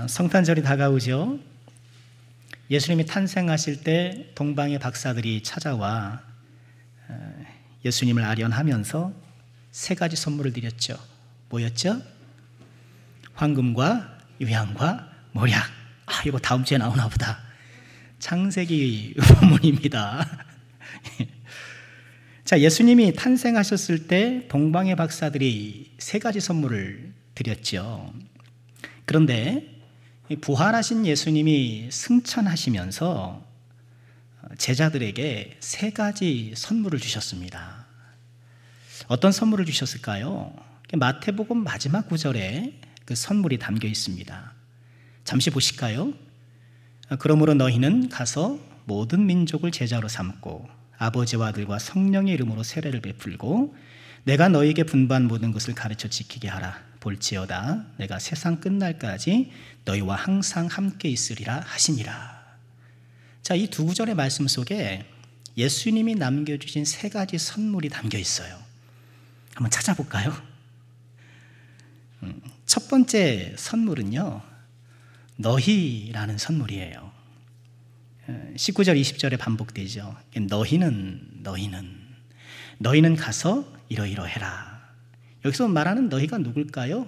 성탄절이 다가오죠. 예수님이 탄생하실 때 동방의 박사들이 찾아와 예수님을 아련하면서 세 가지 선물을 드렸죠. 뭐였죠? 황금과 유향과 모략. 이거 다음 주에 나오나 보다. 창세기 본문입니다. 자, 예수님이 탄생하셨을 때 동방의 박사들이 세 가지 선물을 드렸죠. 그런데 부활하신 예수님이 승천하시면서 제자들에게 세 가지 선물을 주셨습니다. 어떤 선물을 주셨을까요? 마태복음 마지막 구절에 그 선물이 담겨 있습니다. 잠시 보실까요? 그러므로 너희는 가서 모든 민족을 제자로 삼고 아버지와 아들과 성령의 이름으로 세례를 베풀고 내가 너희에게 분부한 모든 것을 가르쳐 지키게 하라. 볼지어다 내가 세상 끝날까지 너희와 항상 함께 있으리라 하시니라. 자, 이 두 구절의 말씀 속에 예수님이 남겨주신 세 가지 선물이 담겨 있어요. 한번 찾아볼까요? 첫 번째 선물은요, 너희라는 선물이에요. 19절 20절에 반복되죠. 너희는 가서 이러이러해라. 여기서 말하는 너희가 누굴까요?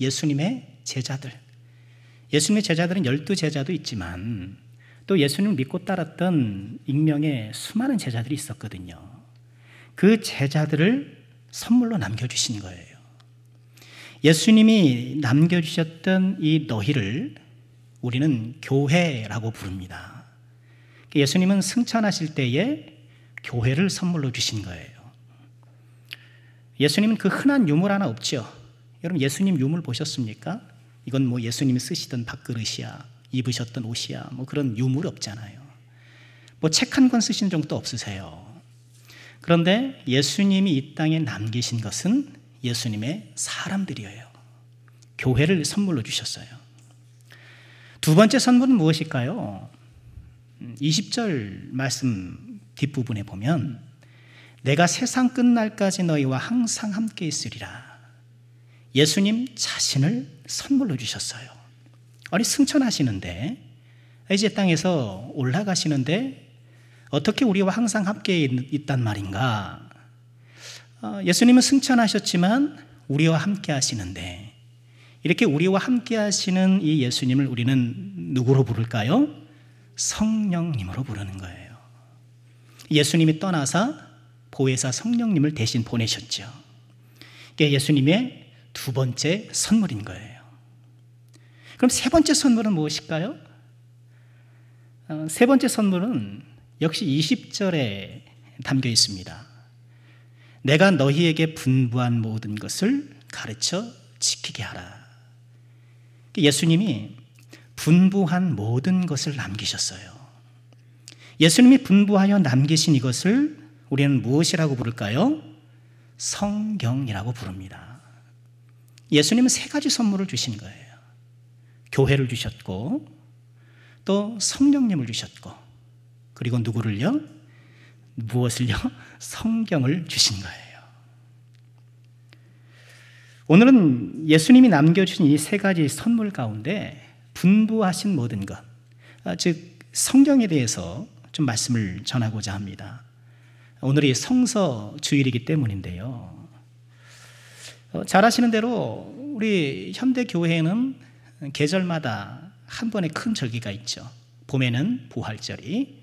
예수님의 제자들. 예수님의 제자들은 12제자도 있지만 또 예수님을 믿고 따랐던 익명의 수많은 제자들이 있었거든요. 그 제자들을 선물로 남겨주신 거예요. 예수님이 남겨주셨던 이 너희를 우리는 교회라고 부릅니다. 예수님은 승천하실 때에 교회를 선물로 주신 거예요. 예수님은 그 흔한 유물 하나 없죠. 여러분, 예수님 유물 보셨습니까? 이건 뭐 예수님이 쓰시던 밥그릇이야, 입으셨던 옷이야, 뭐 그런 유물 없잖아요. 뭐 책 한 권 쓰신 적도 없으세요. 그런데 예수님이 이 땅에 남기신 것은 예수님의 사람들이에요. 교회를 선물로 주셨어요. 두 번째 선물은 무엇일까요? 20절 말씀 뒷부분에 보면 내가 세상 끝날까지 너희와 항상 함께 있으리라. 예수님 자신을 선물로 주셨어요. 아니, 승천하시는데 이제 땅에서 올라가시는데 어떻게 우리와 항상 함께 있단 말인가? 예수님은 승천하셨지만 우리와 함께 하시는데 이렇게 우리와 함께 하시는 이 예수님을 우리는 누구로 부를까요? 성령님으로 부르는 거예요. 예수님이 떠나사 보혜사 성령님을 대신 보내셨죠. 이게 예수님의 두 번째 선물인 거예요. 그럼 세 번째 선물은 무엇일까요? 세 번째 선물은 역시 20절에 담겨 있습니다. 내가 너희에게 분부한 모든 것을 가르쳐 지키게 하라. 예수님이 분부한 모든 것을 남기셨어요. 예수님이 분부하여 남기신 이것을 우리는 무엇이라고 부를까요? 성경이라고 부릅니다. 예수님은 세 가지 선물을 주신 거예요. 교회를 주셨고 또 성령님을 주셨고 그리고 누구를요? 무엇을요? 성경을 주신 거예요. 오늘은 예수님이 남겨주신 이 세 가지 선물 가운데 분부하신 모든 것, 즉 성경에 대해서 좀 말씀을 전하고자 합니다. 오늘이 성서 주일이기 때문인데요. 잘 아시는 대로 우리 현대 교회에는 계절마다 한 번의 큰 절기가 있죠. 봄에는 부활절이,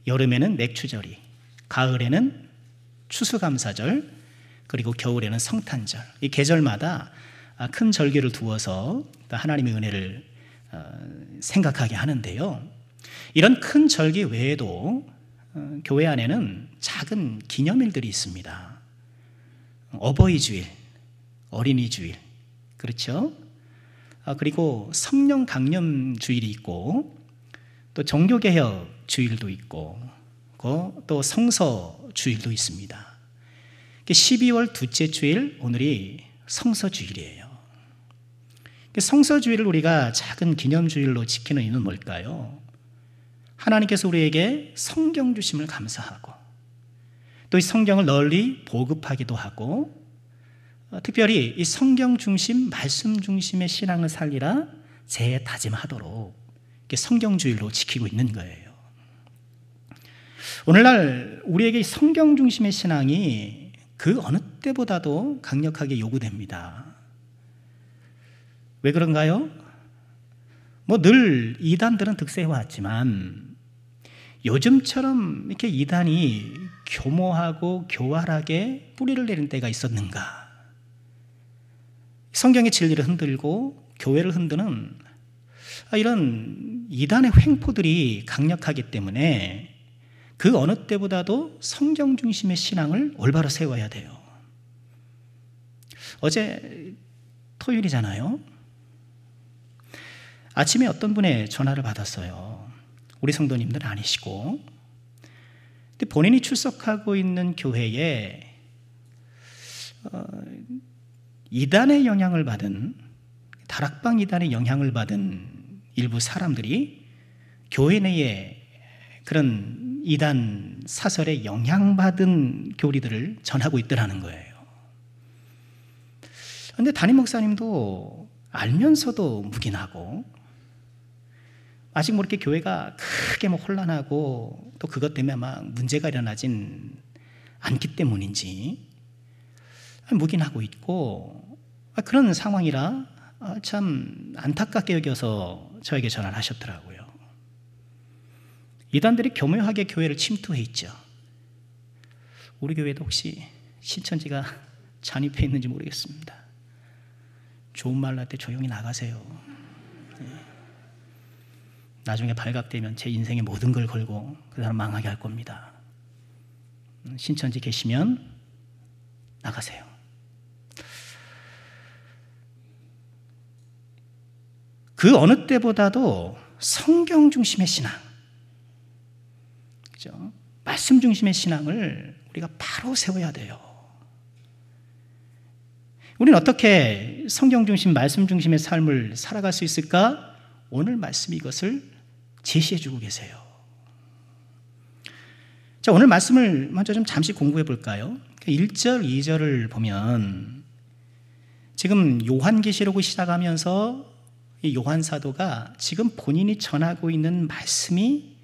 여름에는 맥추절이, 가을에는 추수감사절, 그리고 겨울에는 성탄절. 이 계절마다 큰 절기를 두어서 하나님의 은혜를 생각하게 하는데요. 이런 큰 절기 외에도 교회 안에는 작은 기념일들이 있습니다. 어버이 주일, 어린이 주일, 그렇죠? 그리고 성령 강림 주일이 있고 또 종교개혁 주일도 있고 또 성서 주일도 있습니다. 12월 둘째 주일, 오늘이 성서 주일이에요. 성서 주일을 우리가 작은 기념 주일로 지키는 이유는 뭘까요? 하나님께서 우리에게 성경 주심을 감사하고 또 이 성경을 널리 보급하기도 하고 특별히 이 성경 중심, 말씀 중심의 신앙을 살리라 재다짐하도록 이렇게 성경주의로 지키고 있는 거예요. 오늘날 우리에게 성경 중심의 신앙이 그 어느 때보다도 강력하게 요구됩니다. 왜 그런가요? 늘 이단들은 득세해왔지만 요즘처럼 이렇게 이단이 교모하고 교활하게 뿌리를 내린 때가 있었는가? 성경의 진리를 흔들고 교회를 흔드는 이런 이단의 횡포들이 강력하기 때문에 그 어느 때보다도 성경 중심의 신앙을 올바로 세워야 돼요. 어제 토요일이잖아요. 아침에 어떤 분의 전화를 받았어요. 우리 성도님들 아니시고, 근데 본인이 출석하고 있는 교회에 이단의 영향을 받은, 다락방 이단의 영향을 받은 일부 사람들이 교회 내에 그런 이단 사설에 영향받은 교리들을 전하고 있더라는 거예요. 그런데 담임 목사님도 알면서도 묵인하고, 아직 이렇게 교회가 크게 혼란하고 또 그것 때문에 막 문제가 일어나진 않기 때문인지 묵인하고 있고, 그런 상황이라 참 안타깝게 여겨서 저에게 전화를 하셨더라고요. 이단들이 교묘하게 교회를 침투해 있죠. 우리 교회도 혹시 신천지가 잔입해 있는지 모르겠습니다. 좋은 말 할 때 조용히 나가세요. 나중에 발각되면 제 인생의 모든 걸 걸고 그 사람 망하게 할 겁니다. 신천지 계시면 나가세요. 그 어느 때보다도 성경 중심의 신앙, 그죠? 말씀 중심의 신앙을 우리가 바로 세워야 돼요. 우리는 어떻게 성경 중심, 말씀 중심의 삶을 살아갈 수 있을까? 오늘 말씀이 이것을 제시해 주고 계세요. 자, 오늘 말씀을 먼저 좀 잠시 공부해 볼까요? 1절, 2절을 보면 지금 요한계시록을 시작하면서 이 요한 사도가 지금 본인이 전하고 있는 말씀이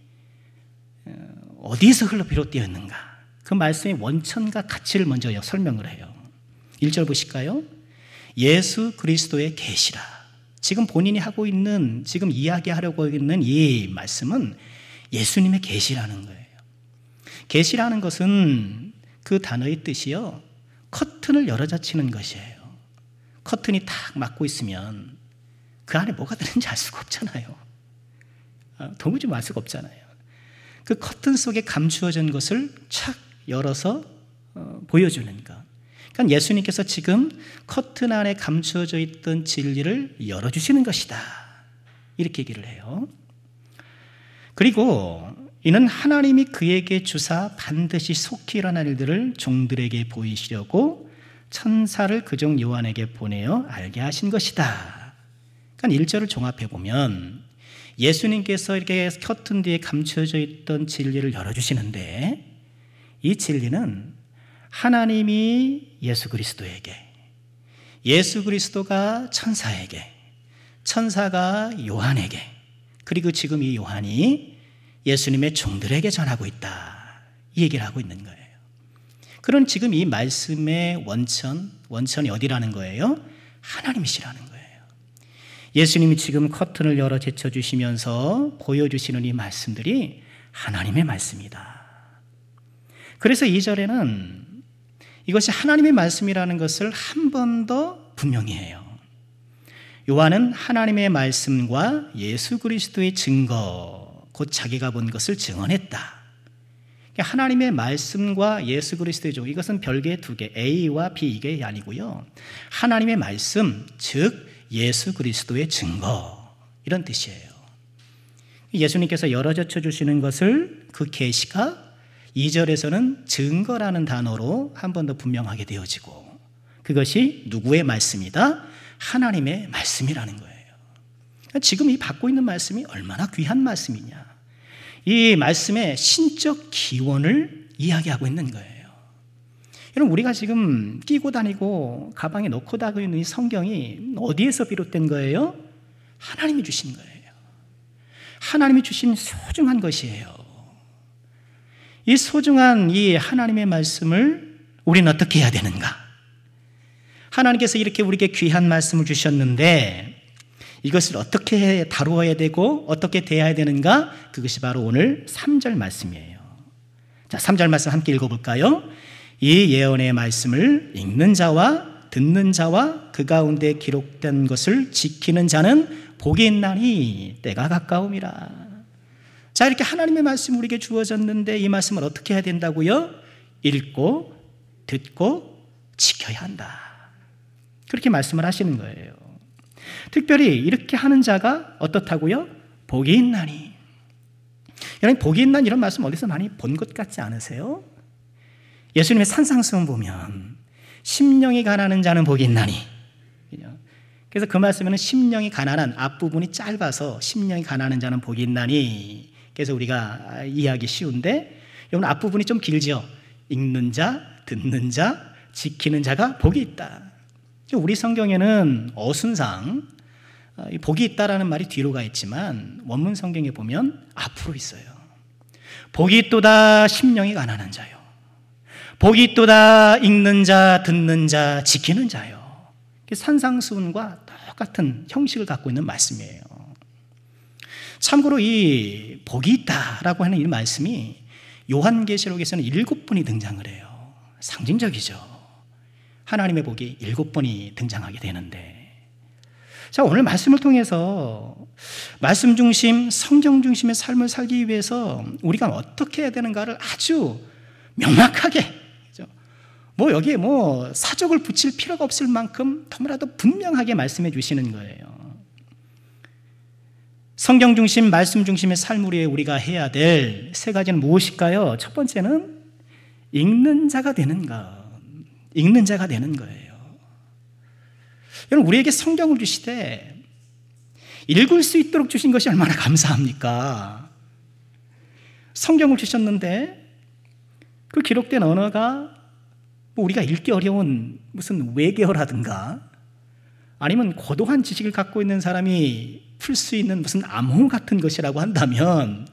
어디에서 흘러 비롯되어 있는가, 그 말씀의 원천과 가치를 먼저 설명을 해요. 1절 보실까요? 예수 그리스도의 계시라. 지금 본인이 하고 있는, 지금 이야기하려고 있는 이 말씀은 예수님의 계시라는 거예요. 계시라는 것은 그 단어의 뜻이요, 커튼을 열어젖히는 것이에요. 커튼이 탁 막고 있으면 그 안에 뭐가 들었는지 알 수가 없잖아요. 도무지 알 수가 없잖아요. 그 커튼 속에 감추어진 것을 착 열어서 보여주는 것. 그러니까 예수님께서 지금 커튼 안에 감추어져 있던 진리를 열어주시는 것이다, 이렇게 얘기를 해요. 그리고 이는 하나님이 그에게 주사 반드시 속히 일어날 일들을 종들에게 보이시려고 천사를 그종 요한에게 보내어 알게 하신 것이다. 그러니까 1절을 종합해 보면 예수님께서 이렇게 커튼 뒤에 감추어져 있던 진리를 열어주시는데, 이 진리는 하나님이 예수 그리스도에게, 예수 그리스도가 천사에게, 천사가 요한에게, 그리고 지금 이 요한이 예수님의 종들에게 전하고 있다, 이 얘기를 하고 있는 거예요. 그런 지금 이 말씀의 원천이 어디라는 거예요? 하나님이시라는 거예요. 예수님이 지금 커튼을 열어 제쳐주시면서 보여주시는 이 말씀들이 하나님의 말씀이다. 그래서 2절에는 이것이 하나님의 말씀이라는 것을 한 번 더 분명히 해요. 요한은 하나님의 말씀과 예수 그리스도의 증거, 곧 자기가 본 것을 증언했다. 하나님의 말씀과 예수 그리스도의 증거, 이것은 별개의 두 개, A와 B, 이게 아니고요, 하나님의 말씀, 즉 예수 그리스도의 증거, 이런 뜻이에요. 예수님께서 열어젖혀 주시는 것을, 그 계시가 2절에서는 증거라는 단어로 한 번 더 분명하게 되어지고, 그것이 누구의 말씀이다? 하나님의 말씀이라는 거예요. 지금 이 받고 있는 말씀이 얼마나 귀한 말씀이냐, 이 말씀의 신적 기원을 이야기하고 있는 거예요. 여러분, 우리가 지금 끼고 다니고 가방에 넣고 다니고 있는 이 성경이 어디에서 비롯된 거예요? 하나님이 주신 거예요. 하나님이 주신 소중한 것이에요. 이 소중한 이 하나님의 말씀을 우리는 어떻게 해야 되는가? 하나님께서 이렇게 우리에게 귀한 말씀을 주셨는데 이것을 어떻게 다루어야 되고 어떻게 대해야 되는가? 그것이 바로 오늘 3절 말씀이에요. 자, 3절 말씀 함께 읽어볼까요? 이 예언의 말씀을 읽는 자와 듣는 자와 그 가운데 기록된 것을 지키는 자는 복이 있나니 때가 가까움이라. 자, 이렇게 하나님의 말씀이 우리에게 주어졌는데 이 말씀을 어떻게 해야 된다고요? 읽고 듣고 지켜야 한다. 그렇게 말씀을 하시는 거예요. 특별히 이렇게 하는 자가 어떻다고요? 복이 있나니. 여러분, 복이 있나니 이런 말씀 어디서 많이 본 것 같지 않으세요? 예수님의 산상수훈 보면 심령이 가난한 자는 복이 있나니. 그래서 그 말씀에는 심령이 가난한, 앞부분이 짧아서 심령이 가난한 자는 복이 있나니. 그래서 우리가 이해하기 쉬운데 여러분 앞부분이 좀 길죠. 읽는 자, 듣는 자, 지키는 자가 복이 있다. 우리 성경에는 어순상 복이 있다라는 말이 뒤로 가 있지만 원문 성경에 보면 앞으로 있어요. 복이 있도다 심령이 가난한 자요. 복이 있도다 읽는 자, 듣는 자, 지키는 자요. 산상수훈과 똑같은 형식을 갖고 있는 말씀이에요. 참고로 이 복이 있다라고 하는 이 말씀이 요한계시록에서는 7번이 등장을 해요. 상징적이죠. 하나님의 복이 7번이 등장하게 되는데, 자, 오늘 말씀을 통해서 말씀 중심, 성경 중심의 삶을 살기 위해서 우리가 어떻게 해야 되는가를 아주 명확하게, 뭐 여기에 뭐 사족을 붙일 필요가 없을 만큼 너무나도 분명하게 말씀해 주시는 거예요. 성경 중심, 말씀 중심의 삶을 위해 우리가 해야 될 3가지는 무엇일까요? 첫 번째는 읽는 자가 되는 것. 읽는 자가 되는 거예요. 여러분, 우리에게 성경을 주시되 읽을 수 있도록 주신 것이 얼마나 감사합니까? 성경을 주셨는데 그 기록된 언어가 뭐 우리가 읽기 어려운 무슨 외계어라든가 아니면 고도한 지식을 갖고 있는 사람이 풀 수 있는 무슨 암호 같은 것이라고 한다면,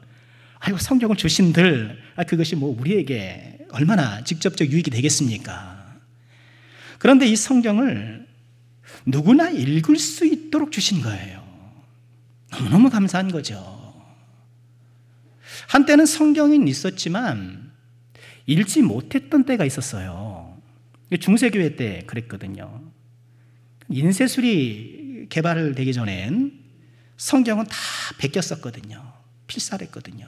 아이고, 성경을 주신들 그것이 뭐 우리에게 얼마나 직접적 유익이 되겠습니까? 그런데 이 성경을 누구나 읽을 수 있도록 주신 거예요. 너무너무 감사한 거죠. 한때는 성경은 있었지만 읽지 못했던 때가 있었어요. 중세교회 때 그랬거든요. 인쇄술이 개발되기 전엔 성경은 다 베꼈었거든요. 필사했거든요.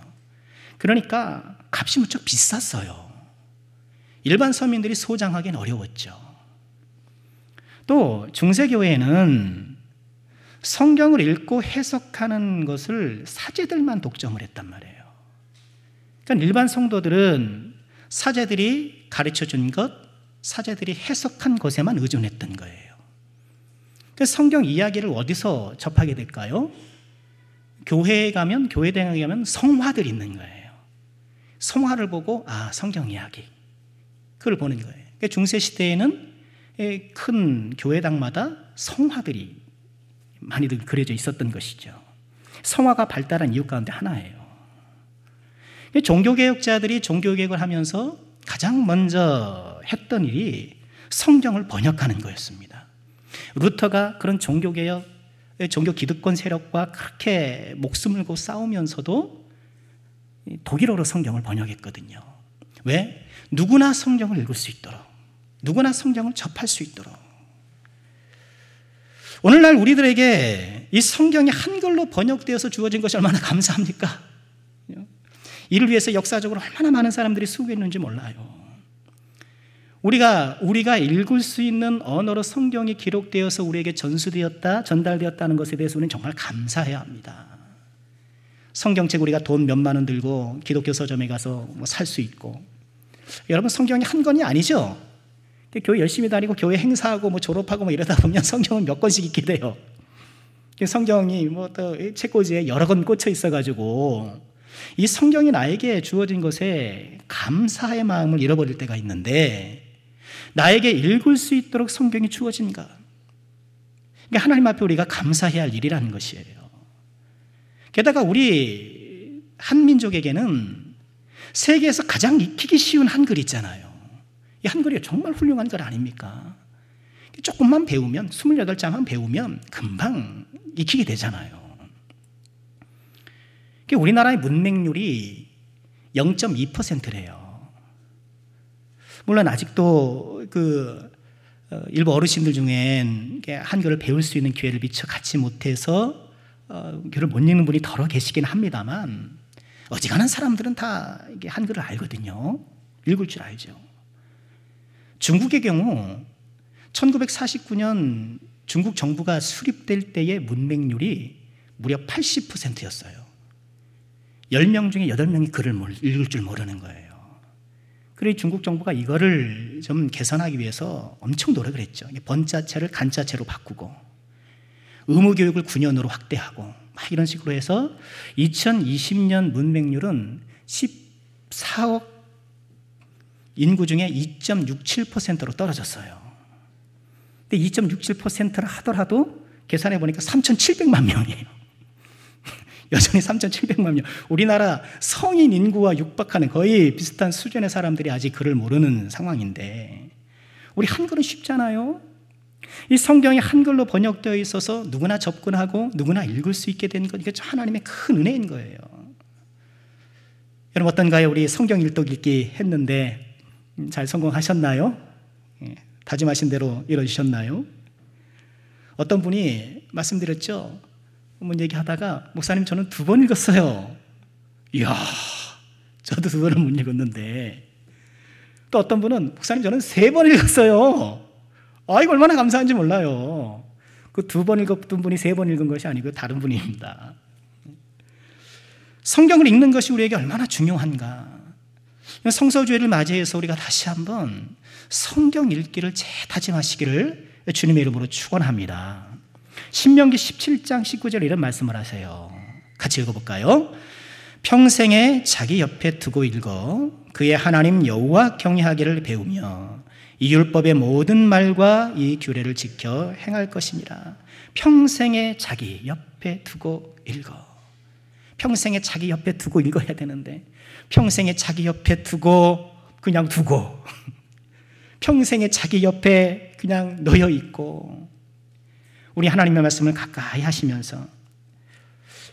그러니까 값이 무척 비쌌어요. 일반 서민들이 소장하기는 어려웠죠. 또 중세교회에는 성경을 읽고 해석하는 것을 사제들만 독점을 했단 말이에요. 그러니까 일반 성도들은 사제들이 가르쳐준 것, 사제들이 해석한 것에만 의존했던 거예요. 그래서 성경 이야기를 어디서 접하게 될까요? 교회에 가면, 교회당에 가면 성화들이 있는 거예요. 성화를 보고 성경 이야기, 그걸 보는 거예요. 그러니까 중세시대에는 큰 교회당마다 성화들이 많이들 그려져 있었던 것이죠. 성화가 발달한 이유 가운데 하나예요. 종교개혁자들이 종교개혁을 하면서 가장 먼저 했던 일이 성경을 번역하는 거였습니다. 루터가 그런 종교개혁, 종교 기득권 세력과 그렇게 목숨을 걸고 싸우면서도 독일어로 성경을 번역했거든요. 왜? 누구나 성경을 읽을 수 있도록, 누구나 성경을 접할 수 있도록. 오늘날 우리들에게 이 성경이 한글로 번역되어서 주어진 것이 얼마나 감사합니까? 이를 위해서 역사적으로 얼마나 많은 사람들이 수고했는지 몰라요. 우리가 읽을 수 있는 언어로 성경이 기록되어서 우리에게 전달되었다는 것에 대해서 우리는 정말 감사해야 합니다. 성경책 우리가 돈 몇만 원 들고 기독교 서점에 가서 살 수 있고, 여러분, 성경이 한 권이 아니죠. 교회 열심히 다니고 교회 행사하고 졸업하고 이러다 보면 성경은 몇 권씩 읽게 돼요. 성경이 또 책꽂이에 여러 권 꽂혀 있어가지고 이 성경이 나에게 주어진 것에 감사의 마음을 잃어버릴 때가 있는데, 나에게 읽을 수 있도록 성경이 주어진 것, 그러니까 하나님 앞에 우리가 감사해야 할 일이라는 것이에요. 게다가 우리 한민족에게는 세계에서 가장 익히기 쉬운 한글 있잖아요. 이 한글이 정말 훌륭한 글 아닙니까? 조금만 배우면, 28장만 배우면 금방 익히게 되잖아요. 우리나라의 문맹률이 0.2%래요. 물론 아직도 일부 어르신들 중엔 한글을 배울 수 있는 기회를 미처 갖지 못해서 글을 못 읽는 분이 더러 계시긴 합니다만, 어지간한 사람들은 다 이게 한글을 알거든요. 읽을 줄 알죠. 중국의 경우 1949년 중국 정부가 수립될 때의 문맹률이 무려 80%였어요. 10명 중에 8명이 글을 읽을 줄 모르는 거예요. 그래서 중국 정부가 이거를 좀 개선하기 위해서 엄청 노력을 했죠. 번자체를 간자체로 바꾸고 의무교육을 9년으로 확대하고 막 이런 식으로 해서 2020년 문맹률은 14억 인구 중에 2.67%로 떨어졌어요. 근데 2.67%를 하더라도 계산해 보니까 3,700만 명이에요. 여전히 3,700만 명. 우리나라 성인 인구와 육박하는 거의 비슷한 수준의 사람들이 아직 글을 모르는 상황인데, 우리 한글은 쉽잖아요. 이 성경이 한글로 번역되어 있어서 누구나 접근하고 누구나 읽을 수 있게 된 것, 이게 하나님의 큰 은혜인 거예요. 여러분 어떤가요? 우리 성경 일독 읽기 했는데 잘 성공하셨나요? 다짐하신 대로 이루어지셨나요? 어떤 분이 말씀드렸죠. 한번 얘기하다가, 목사님 저는 2번 읽었어요. 이야, 저도 2번을 못 읽었는데. 또 어떤 분은, 목사님 저는 3번 읽었어요. 이거 얼마나 감사한지 몰라요. 그 2번 읽었던 분이 3번 읽은 것이 아니고 다른 분입니다. 성경을 읽는 것이 우리에게 얼마나 중요한가. 성서주의를 맞이해서 우리가 다시 한번 성경 읽기를 재다짐하시기를 주님의 이름으로 축원합니다. 신명기 17장 19절에 이런 말씀을 하세요. 같이 읽어볼까요? 평생에 자기 옆에 두고 읽어 그의 하나님 여호와 경외하기를 배우며 이 율법의 모든 말과 이 규례를 지켜 행할 것이니라. 평생에 자기 옆에 두고 읽어. 평생에 자기 옆에 두고 읽어야 되는데, 평생에 자기 옆에 두고 그냥 두고 평생에 자기 옆에 그냥 놓여 있고, 우리 하나님의 말씀을 가까이 하시면서,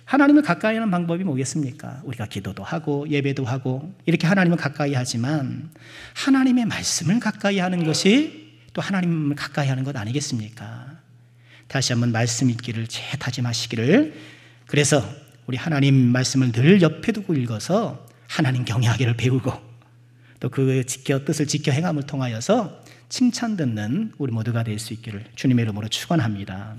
하나님을 가까이 하는 방법이 뭐겠습니까? 우리가 기도도 하고 예배도 하고 이렇게 하나님을 가까이 하지만, 하나님의 말씀을 가까이 하는 것이 또 하나님을 가까이 하는 것 아니겠습니까? 다시 한번 말씀 읽기를 재다짐하시기를, 그래서 우리 하나님 말씀을 늘 옆에 두고 읽어서 하나님 경외하기를 배우고, 또 그 뜻을 지켜 행함을 통하여서 칭찬 듣는 우리 모두가 될 수 있기를 주님의 이름으로 축원합니다.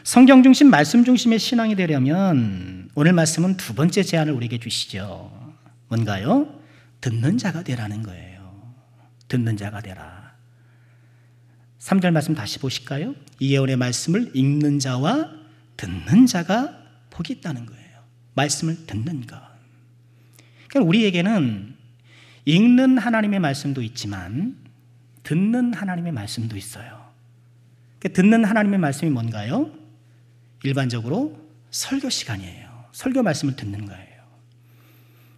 성경 중심, 말씀 중심의 신앙이 되려면 오늘 말씀은 2번째 제안을 우리에게 주시죠. 뭔가요? 듣는 자가 되라는 거예요. 듣는 자가 되라. 3절 말씀 다시 보실까요? 이 예언의 말씀을 읽는 자와 듣는 자가 복이 있다는 거예요. 말씀을 듣는 것. 그러니까 우리에게는 읽는 하나님의 말씀도 있지만 듣는 하나님의 말씀도 있어요. 그러니까 듣는 하나님의 말씀이 뭔가요? 일반적으로 설교 시간이에요. 설교 말씀을 듣는 거예요.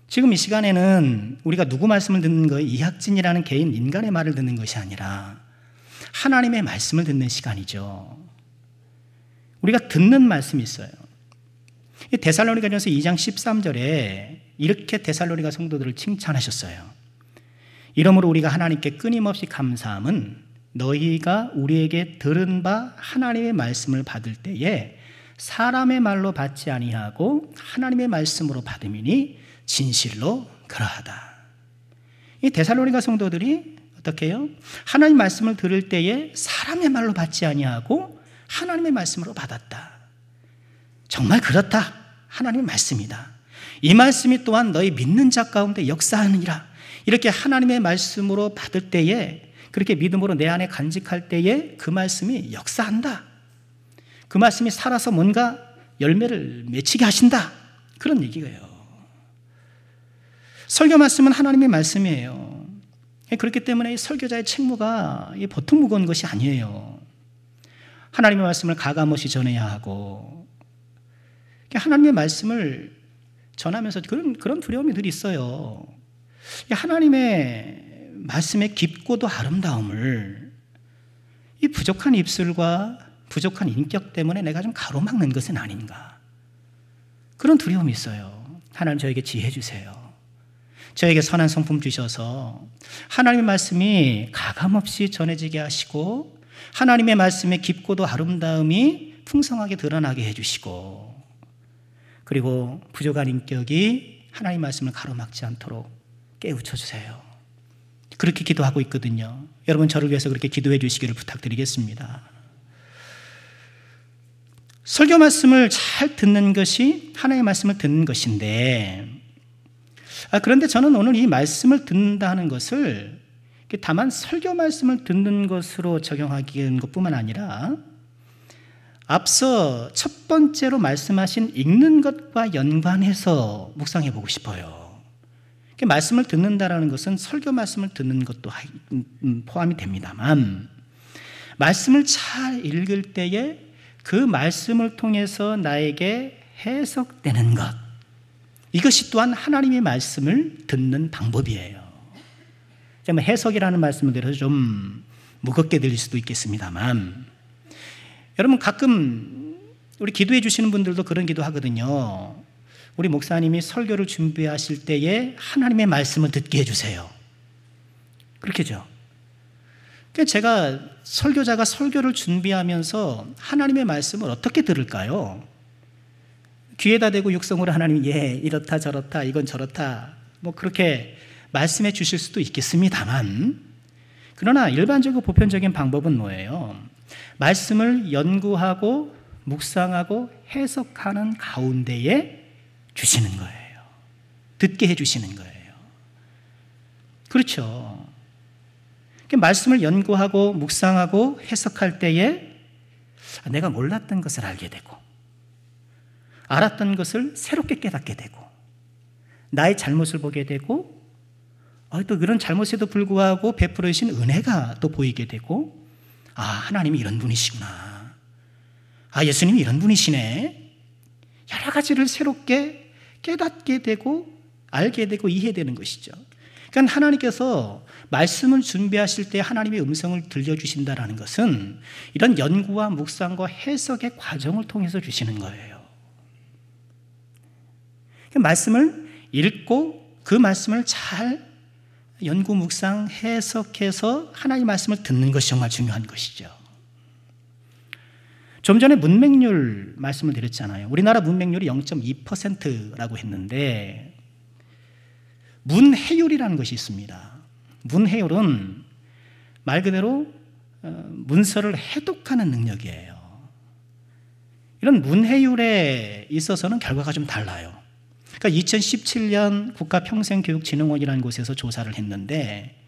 지금 이 시간에는 우리가 누구 말씀을 듣는 거예요? 이학진이라는 개인 인간의 말을 듣는 것이 아니라 하나님의 말씀을 듣는 시간이죠. 우리가 듣는 말씀이 있어요. 데살로니가전서 2장 13절에 이렇게 데살로니가 성도들을 칭찬하셨어요. 이러므로 우리가 하나님께 끊임없이 감사함은 너희가 우리에게 들은 바 하나님의 말씀을 받을 때에 사람의 말로 받지 아니하고 하나님의 말씀으로 받음이니 진실로 그러하다. 이 데살로니가 성도들이 어떻게 해요? 하나님 말씀을 들을 때에 사람의 말로 받지 아니하고 하나님의 말씀으로 받았다. 정말 그렇다. 하나님의 말씀이다. 이 말씀이 또한 너희 믿는 자 가운데 역사하느니라. 이렇게 하나님의 말씀으로 받을 때에, 그렇게 믿음으로 내 안에 간직할 때에 그 말씀이 역사한다. 그 말씀이 살아서 뭔가 열매를 맺히게 하신다. 그런 얘기예요. 설교 말씀은 하나님의 말씀이에요. 그렇기 때문에 설교자의 책무가 보통 무거운 것이 아니에요. 하나님의 말씀을 가감없이 전해야 하고, 하나님의 말씀을 전하면서 그런 두려움이 늘 있어요. 하나님의 말씀의 깊고도 아름다움을 이 부족한 입술과 부족한 인격 때문에 내가 좀 가로막는 것은 아닌가, 그런 두려움이 있어요. 하나님, 저에게 지혜 주세요. 저에게 선한 성품 주셔서 하나님의 말씀이 가감없이 전해지게 하시고, 하나님의 말씀의 깊고도 아름다움이 풍성하게 드러나게 해주시고, 그리고 부족한 인격이 하나님의 말씀을 가로막지 않도록 깨우쳐 주세요. 그렇게 기도하고 있거든요. 여러분, 저를 위해서 그렇게 기도해 주시기를 부탁드리겠습니다. 설교 말씀을 잘 듣는 것이 하나님의 말씀을 듣는 것인데, 그런데 저는 오늘 이 말씀을 듣는다는 것을 다만 설교 말씀을 듣는 것으로 적용하기는 것뿐만 아니라 앞서 첫 번째로 말씀하신 읽는 것과 연관해서 묵상해 보고 싶어요. 말씀을 듣는다는 것은 설교 말씀을 듣는 것도 포함이 됩니다만, 말씀을 잘 읽을 때에 그 말씀을 통해서 나에게 해석되는 것, 이것이 또한 하나님의 말씀을 듣는 방법이에요. 해석이라는 말씀을 드려서 좀 무겁게 들릴 수도 있겠습니다만, 여러분, 가끔 우리 기도해 주시는 분들도 그런 기도 하거든요. 우리 목사님이 설교를 준비하실 때에 하나님의 말씀을 듣게 해주세요. 그렇게죠. 제가 설교자가 설교를 준비하면서 하나님의 말씀을 어떻게 들을까요? 귀에다 대고 육성으로 하나님, 이렇다 저렇다 이건 저렇다 뭐 그렇게 말씀해 주실 수도 있겠습니다만, 그러나 일반적으로 보편적인 방법은 뭐예요? 말씀을 연구하고 묵상하고 해석하는 가운데에 주시는 거예요. 듣게 해주시는 거예요. 그렇죠. 말씀을 연구하고 묵상하고 해석할 때에 내가 몰랐던 것을 알게 되고, 알았던 것을 새롭게 깨닫게 되고, 나의 잘못을 보게 되고, 또 그런 잘못에도 불구하고 베풀어 주신 은혜가 또 보이게 되고, 하나님이 이런 분이시구나, 예수님이 이런 분이시네, 여러 가지를 새롭게 깨닫게 되고 알게 되고 이해되는 것이죠. 그러니까 하나님께서 말씀을 준비하실 때 하나님의 음성을 들려주신다는 것은 이런 연구와 묵상과 해석의 과정을 통해서 주시는 거예요. 말씀을 읽고 그 말씀을 잘 연구, 묵상, 해석해서 하나님의 말씀을 듣는 것이 정말 중요한 것이죠. 좀 전에 문맹률 말씀을 드렸잖아요. 우리나라 문맹률이 0.2%라고 했는데, 문해율이라는 것이 있습니다. 문해율은 말 그대로 문서를 해독하는 능력이에요. 이런 문해율에 있어서는 결과가 좀 달라요. 그러니까 2017년 국가평생교육진흥원이라는 곳에서 조사를 했는데,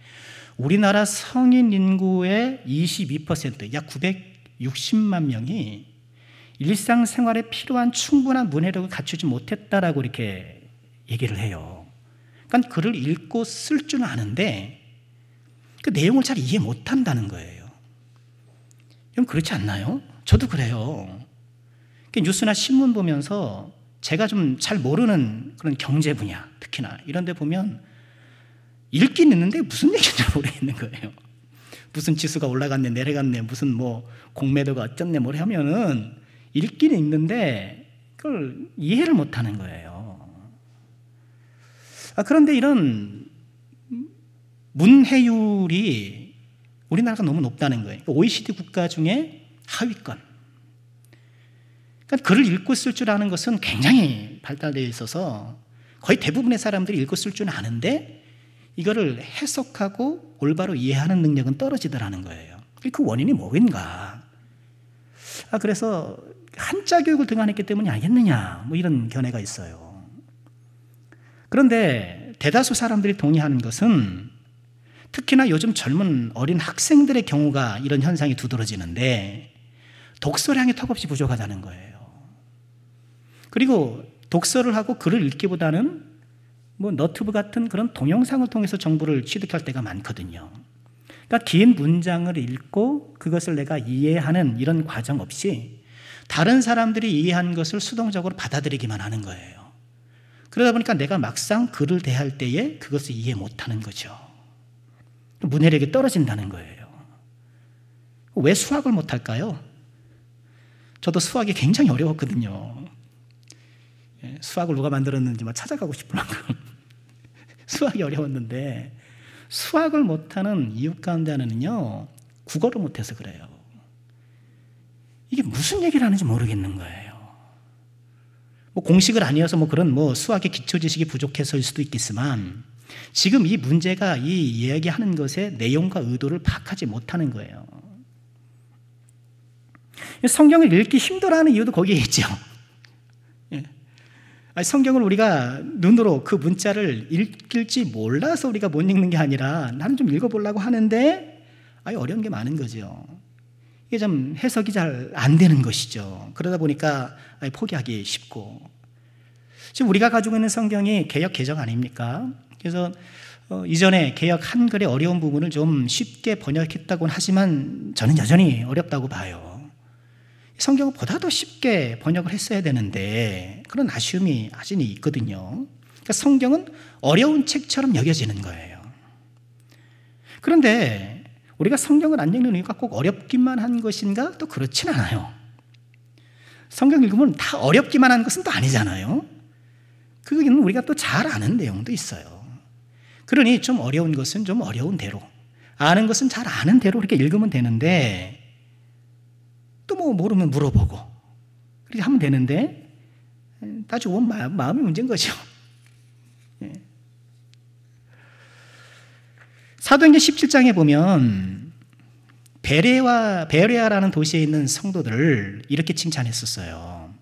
우리나라 성인 인구의 22%, 약 960만 명이 일상생활에 필요한 충분한 문해력을 갖추지 못했다라고 이렇게 얘기를 해요. 그러니까 글을 읽고 쓸 줄 아는데 그 내용을 잘 이해 못한다는 거예요. 여러분, 그렇지 않나요? 저도 그래요. 뉴스나 신문 보면서 제가 좀 잘 모르는 그런 경제 분야, 특히나 이런 데 보면 읽긴 있는데 무슨 얘기인지 모르겠는 거예요. 무슨 지수가 올라갔네 내려갔네, 무슨 뭐 공매도가 어쩌네 뭘 하면은 읽긴 읽는데 그걸 이해를 못하는 거예요. 그런데 이런 문해율이 우리나라가 너무 높다는 거예요. OECD 국가 중에 하위권. 그러니까 글을 읽고 쓸 줄 아는 것은 굉장히 발달되어 있어서 거의 대부분의 사람들이 읽고 쓸 줄 아는데 이거를 해석하고 올바로 이해하는 능력은 떨어지더라는 거예요. 그 원인이 뭐인가? 그래서 한자 교육을 등한했기 때문이 아니겠느냐, 뭐 이런 견해가 있어요. 그런데 대다수 사람들이 동의하는 것은, 특히나 요즘 젊은 어린 학생들의 경우가 이런 현상이 두드러지는데, 독서량이 턱없이 부족하다는 거예요. 그리고 독서를 하고 글을 읽기보다는 뭐 너튜브 같은 그런 동영상을 통해서 정보를 취득할 때가 많거든요. 그러니까 긴 문장을 읽고 그것을 내가 이해하는 이런 과정 없이 다른 사람들이 이해한 것을 수동적으로 받아들이기만 하는 거예요. 그러다 보니까 내가 막상 글을 대할 때에 그것을 이해 못하는 거죠. 문해력이 떨어진다는 거예요. 왜 수학을 못할까요? 저도 수학이 굉장히 어려웠거든요. 수학을 누가 만들었는지 막 찾아가고 싶을 만큼 수학이 어려웠는데, 수학을 못하는 이유 가운데 하나는요, 국어를 못해서 그래요. 이게 무슨 얘기를 하는지 모르겠는 거예요. 뭐 공식을 아니어서 뭐 그런 뭐 수학의 기초 지식이 부족해서일 수도 있겠지만, 지금 이 문제가 이 이야기하는 것의 내용과 의도를 파악하지 못하는 거예요. 성경을 읽기 힘들어하는 이유도 거기에 있죠. 성경을 우리가 눈으로 그 문자를 읽을지 몰라서 우리가 못 읽는 게 아니라 나는 좀 읽어보려고 하는데 어려운 게 많은 거죠. 이게 좀 해석이 잘 안 되는 것이죠. 그러다 보니까 포기하기 쉽고. 지금 우리가 가지고 있는 성경이 개역 개정 아닙니까? 그래서 이전에 개역 한글의 어려운 부분을 좀 쉽게 번역했다고는 하지만 저는 여전히 어렵다고 봐요. 성경을 보다 더 쉽게 번역을 했어야 되는데 그런 아쉬움이 아직은 있거든요. 그러니까 성경은 어려운 책처럼 여겨지는 거예요. 그런데 우리가 성경을 안 읽는 이유가 꼭 어렵기만 한 것인가? 또 그렇진 않아요. 성경 읽으면 다 어렵기만 한 것은 또 아니잖아요. 그거는 우리가 또 잘 아는 내용도 있어요. 그러니 좀 어려운 것은 좀 어려운 대로, 아는 것은 잘 아는 대로 이렇게 읽으면 되는데, 또 뭐 모르면 물어보고 그렇게 하면 되는데, 따지고 보면 마음이 문제인 거죠. 사도행전 17장에 보면 베레아라는 도시에 있는 성도들을 이렇게 칭찬했었어요.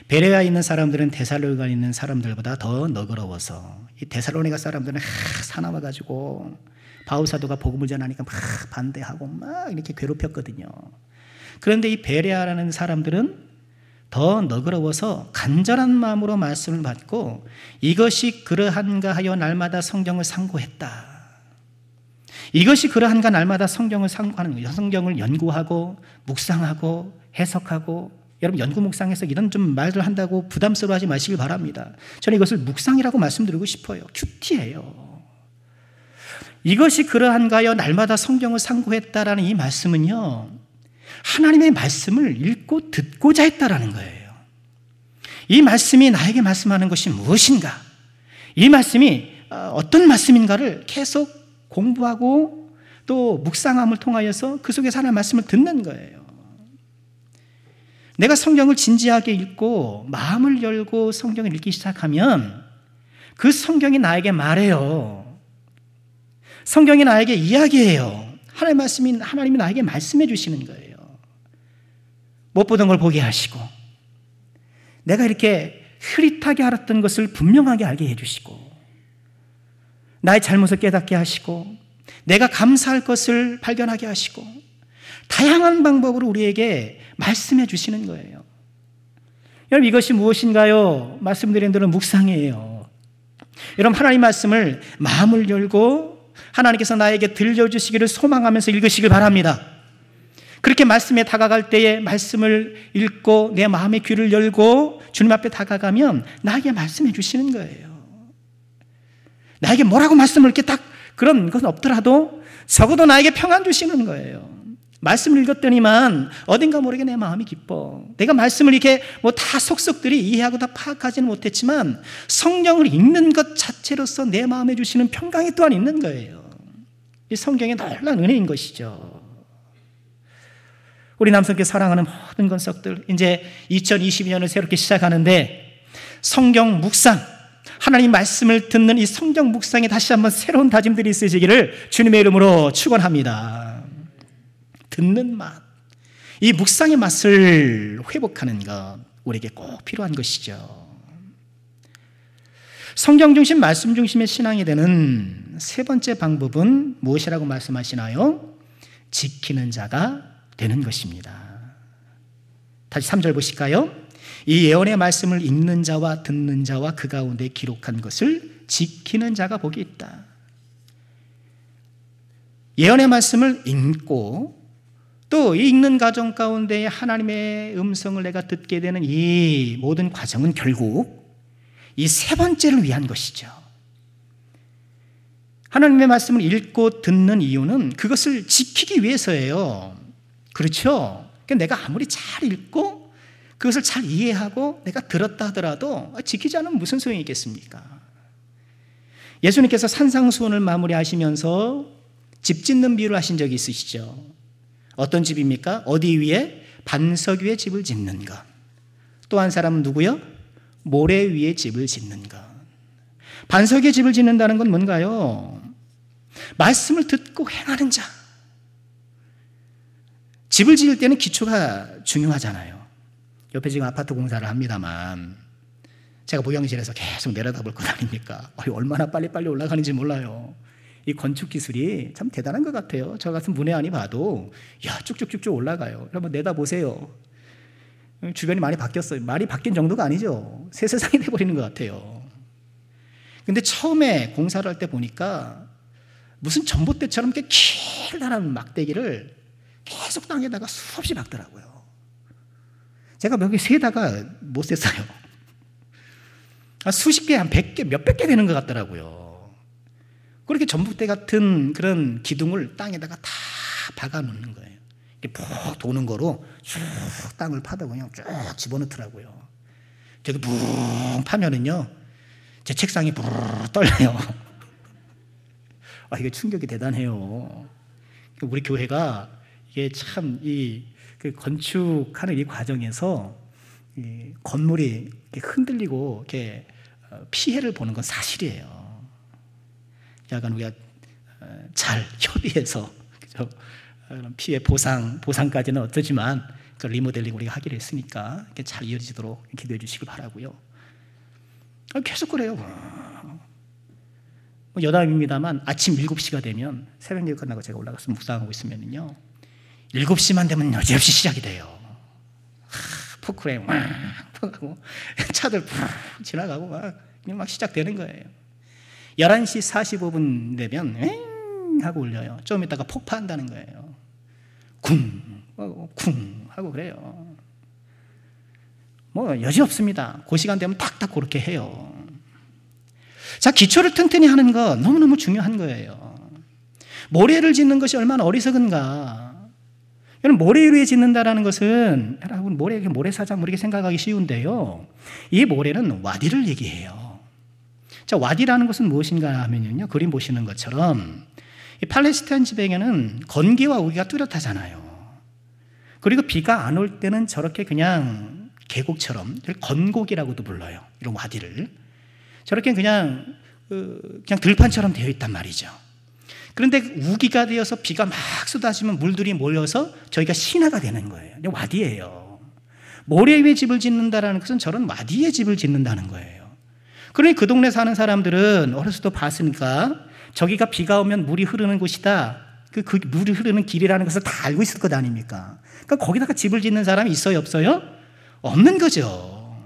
베레아에 있는 사람들은 데살로니가에 있는 사람들보다 더 너그러워서, 이 데살로니가 사람들은 사나워가지고 바울 사도가 복음을 전하니까 막 반대하고 막 이렇게 괴롭혔거든요. 그런데 이 베레아라는 사람들은 더 너그러워서 간절한 마음으로 말씀을 받고 이것이 그러한가 하여 날마다 성경을 상고했다. 이것이 그러한가 날마다 성경을 상고하는 거예요. 성경을 연구하고 묵상하고 해석하고, 여러분 연구 묵상해서 이런 좀 말을 한다고 부담스러워하지 마시길 바랍니다. 저는 이것을 묵상이라고 말씀드리고 싶어요. 큐티예요. 이것이 그러한가요 날마다 성경을 상고했다라는 이 말씀은요, 하나님의 말씀을 읽고 듣고자 했다라는 거예요. 이 말씀이 나에게 말씀하는 것이 무엇인가, 이 말씀이 어떤 말씀인가를 계속 공부하고 또 묵상함을 통하여서 그 속에서 하나님의 말씀을 듣는 거예요. 내가 성경을 진지하게 읽고 마음을 열고 성경을 읽기 시작하면 그 성경이 나에게 말해요. 성경이 나에게 이야기해요. 하나님이 나에게 말씀해 주시는 거예요. 못 보던 걸 보게 하시고, 내가 이렇게 흐릿하게 알았던 것을 분명하게 알게 해주시고, 나의 잘못을 깨닫게 하시고, 내가 감사할 것을 발견하게 하시고, 다양한 방법으로 우리에게 말씀해 주시는 거예요. 여러분, 이것이 무엇인가요? 말씀드린 대로 묵상이에요. 여러분, 하나님 말씀을 마음을 열고 하나님께서 나에게 들려주시기를 소망하면서 읽으시길 바랍니다. 그렇게 말씀에 다가갈 때에 말씀을 읽고 내 마음의 귀를 열고 주님 앞에 다가가면 나에게 말씀해 주시는 거예요. 나에게 뭐라고 말씀을 이렇게 딱 그런 건 없더라도 적어도 나에게 평안 주시는 거예요. 말씀을 읽었더니만 어딘가 모르게 내 마음이 기뻐. 내가 말씀을 이렇게 뭐 다 속속들이 이해하고 다 파악하지는 못했지만 성경을 읽는 것 자체로서 내 마음에 주시는 평강이 또한 있는 거예요. 이 성경의 놀라운 은혜인 것이죠. 우리 남성께 사랑하는 모든 권속들, 이제 2022년을 새롭게 시작하는데 성경 묵상, 하나님 말씀을 듣는 이 성경 묵상에 다시 한번 새로운 다짐들이 있으시기를 주님의 이름으로 축원합니다. 듣는 맛, 이 묵상의 맛을 회복하는 것, 우리에게 꼭 필요한 것이죠. 성경 중심, 말씀 중심의 신앙이 되는 세 번째 방법은 무엇이라고 말씀하시나요? 지키는 자가 되는 것입니다. 다시 3절 보실까요? 이 예언의 말씀을 읽는 자와 듣는 자와 그 가운데 기록한 것을 지키는 자가 복이 있다. 예언의 말씀을 읽고 또 이 읽는 과정 가운데 하나님의 음성을 내가 듣게 되는 이 모든 과정은 결국 이 세 번째를 위한 것이죠. 하나님의 말씀을 읽고 듣는 이유는 그것을 지키기 위해서예요. 그렇죠? 내가 아무리 잘 읽고 그것을 잘 이해하고 내가 들었다 하더라도 지키지 않으면 무슨 소용이 있겠습니까? 예수님께서 산상수훈을 마무리하시면서 집 짓는 비유를 하신 적이 있으시죠? 어떤 집입니까? 어디 위에? 반석 위에 집을 짓는 것. 또 한 사람은 누구요? 모래 위에 집을 짓는 것. 반석 위에 집을 짓는다는 건 뭔가요? 말씀을 듣고 행하는 자. 집을 지을 때는 기초가 중요하잖아요. 옆에 지금 아파트 공사를 합니다만 제가 목욕실에서 계속 내려다볼 것 아닙니까? 얼마나 빨리빨리 올라가는지 몰라요. 이 건축 기술이 참 대단한 것 같아요. 저 같은 문외한이 봐도 야 쭉쭉쭉쭉 올라가요. 한번 내다보세요. 주변이 많이 바뀌었어요. 많이 바뀐 정도가 아니죠. 새 세상이 돼버리는 것 같아요. 근데 처음에 공사를 할 때 보니까 무슨 전봇대처럼 이렇게 길다란 막대기를 계속 땅에다가 수없이 박더라고요. 제가 몇 개 세다가 못 셌어요. 수십 개, 한 100개, 몇백 개 되는 것 같더라고요. 그렇게 전봇대 같은 그런 기둥을 땅에다가 다 박아 놓는 거예요. 이렇게 푹 도는 거로 쭉 땅을 파다 그냥 쭉 집어넣더라고요. 저기 붕 파면은요, 제 책상이 부르르 떨려요. 이게 충격이 대단해요. 우리 교회가 이게 참 그 건축하는 이 과정에서 이 건물이 이렇게 흔들리고 이렇게 피해를 보는 건 사실이에요. 약간 우리가 잘 협의해서 피해 보상까지는 어떠지만 그 리모델링 우리가 하기로 했으니까 잘 이어지도록 기도해 주시길 바라고요. 계속 그래요. 여담입니다만 아침 7시가 되면 새벽 예배 끝나고 제가 올라가서 묵상하고 있으면요 7시만 되면 여지없이 시작이 돼요. 포크레인 하고 차들 지나가고 막 시작되는 거예요. 11시 45분 되면 하고 울려요. 좀 이따가 폭파한다는 거예요. 쿵 하고 그래요. 여지 없습니다. 그 시간 되면 딱딱 그렇게 해요. 자, 기초를 튼튼히 하는 거 너무너무 중요한 거예요. 모래를 짓는 것이 얼마나 어리석은가. 여러분, 모래 위에 짓는다는 것은 여러분 모래사장 이렇게 생각하기 쉬운데요. 이 모래는 와디를 얘기해요. 자, 와디라는 것은 무엇인가 하면요, 그림 보시는 것처럼 이 팔레스타인 지방에는 건기와 우기가 뚜렷하잖아요. 그리고 비가 안 올 때는 저렇게 그냥 계곡처럼 건곡이라고도 불러요. 이런 와디를 저렇게 그냥 들판처럼 되어 있단 말이죠. 그런데 우기가 되어서 비가 막 쏟아지면 물들이 몰려서 저희가 신화가 되는 거예요. 와디예요. 모래 위에 집을 짓는다는 것은 저런 와디에 집을 짓는다는 거예요. 그러니 그 동네 사는 사람들은 어렸을 때 봤으니까 저기가 비가 오면 물이 흐르는 곳이다. 그 물이 흐르는 길이라는 것을 다 알고 있을 것 아닙니까? 그러니까 거기다가 집을 짓는 사람이 있어요, 없어요? 없는 거죠.